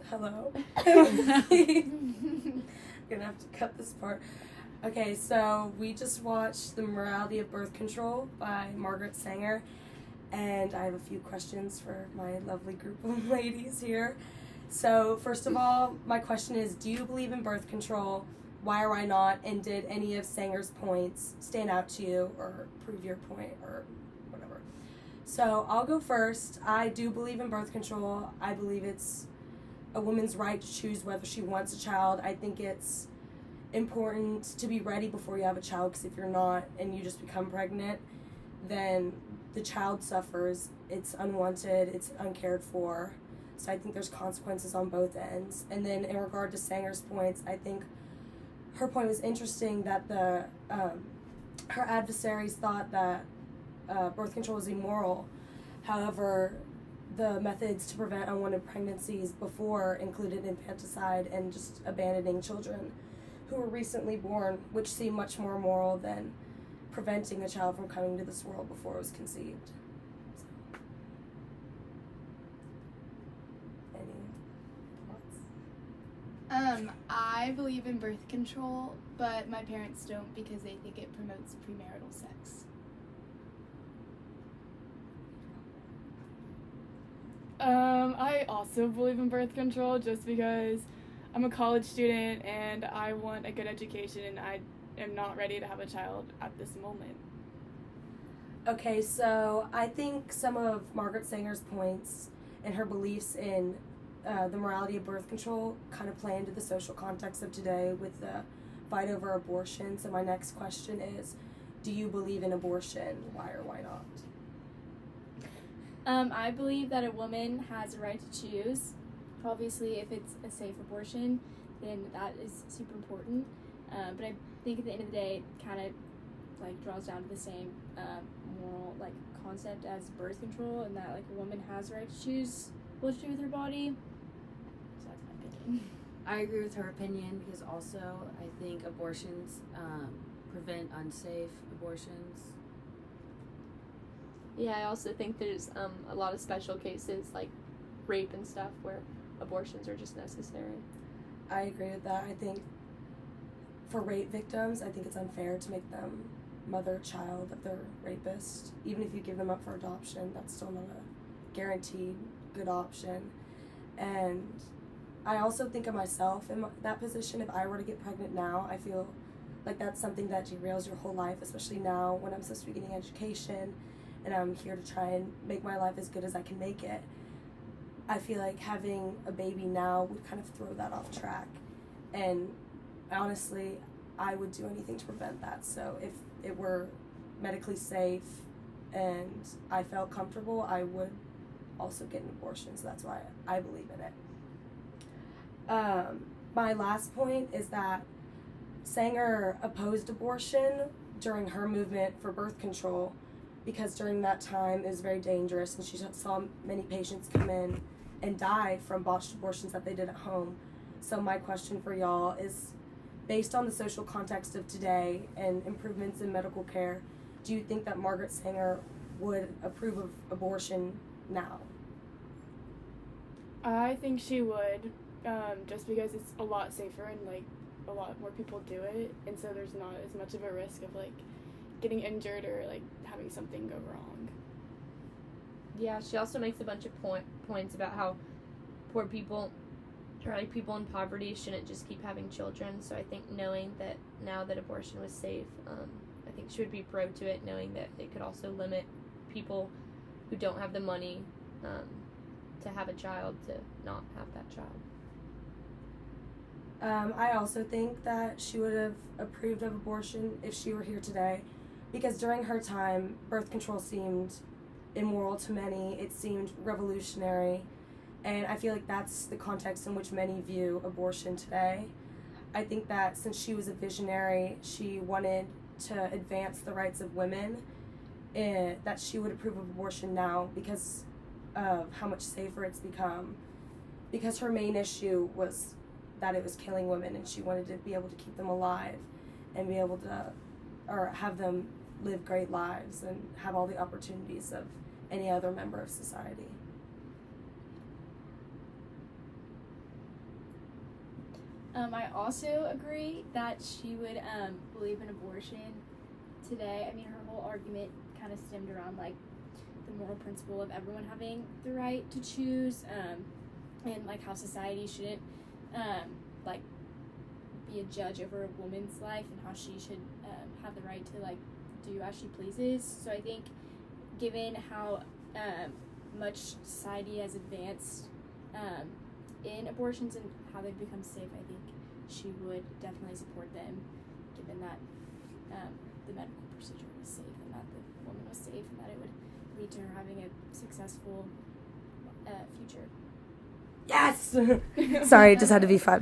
Hello. I'm gonna have to cut this part. Okay, so we just watched The Morality of Birth Control by Margaret Sanger, and I have a few questions for my lovely group of ladies here. So, first of all, my question is, do you believe in birth control? Why or why not? And did any of Sanger's points stand out to you or prove your point or whatever? So, I'll go first. I do believe in birth control. I believe it's a woman's right to choose whether she wants a child. I think it's important to be ready before you have a child, because if you're not and you just become pregnant, then the child suffers. It's unwanted, it's uncared for. So I think there's consequences on both ends. And then in regard to Sanger's points, I think her point was interesting that her adversaries thought that birth control was immoral. However, the methods to prevent unwanted pregnancies before included infanticide and just abandoning children who were recently born, which seemed much more moral than preventing a child from coming to this world before it was conceived. So. Any thoughts? I believe in birth control, but my parents don't because they think it promotes premarital sex. I also believe in birth control just because I'm a college student and I want a good education and I am not ready to have a child at this moment. Okay, so I think some of Margaret Sanger's points and her beliefs in the morality of birth control kind of play into the social context of today with the fight over abortion. So my next question is, do you believe in abortion? Why or why not? I believe that a woman has a right to choose. Obviously, if it's a safe abortion, then that is super important. But I think at the end of the day, it kind of like draws down to the same moral like concept as birth control, and that like a woman has a right to choose what to do with her body. So that's my opinion. I agree with her opinion because also I think abortions prevent unsafe abortions. Yeah, I also think there's a lot of special cases like rape and stuff where abortions are just necessary. I agree with that. I think for rape victims, I think it's unfair to make them mother a child of their rapist. Even if you give them up for adoption, that's still not a guaranteed good option. And I also think of myself in that position. If I were to get pregnant now, I feel like that's something that derails your whole life, especially now when I'm supposed to be getting education and I'm here to try and make my life as good as I can make it. I feel like having a baby now would kind of throw that off track. And honestly, I would do anything to prevent that. So if it were medically safe and I felt comfortable, I would also get an abortion. So that's why I believe in it. My last point is that Sanger opposed abortion during her movement for birth control because during that time it was very dangerous and she saw many patients come in and died from botched abortions that they did at home. So my question for y'all is, based on the social context of today and improvements in medical care, do you think that Margaret Sanger would approve of abortion now? I think she would, just because it's a lot safer and like a lot more people do it, and so there's not as much of a risk of like getting injured or like having something go wrong. Yeah, she also makes a bunch of points about how poor people or like people in poverty shouldn't just keep having children. So I think knowing that now that abortion was safe, I think she would be pro to it, knowing that it could also limit people who don't have the money to have a child to not have that child. I also think that she would have approved of abortion if she were here today, because during her time, birth control seemed immoral to many. It seemed revolutionary, and I feel like that's the context in which many view abortion today. I think that since she was a visionary, she wanted to advance the rights of women, that she would approve of abortion now because of how much safer it's become. Because her main issue was that it was killing women, and she wanted to be able to keep them alive and be able to, or have them live great lives and have all the opportunities of any other member of society. I also agree that she would believe in abortion today. I mean, her whole argument kind of stemmed around like the moral principle of everyone having the right to choose, and like how society shouldn't like be a judge over a woman's life, and how she should have the right to like do as she pleases. So I think, given how much society has advanced in abortions and how they've become safe, I think she would definitely support them, given that the medical procedure was safe and that the woman was safe and that it would lead to her having a successful future. Yes! Sorry, it just had to be 5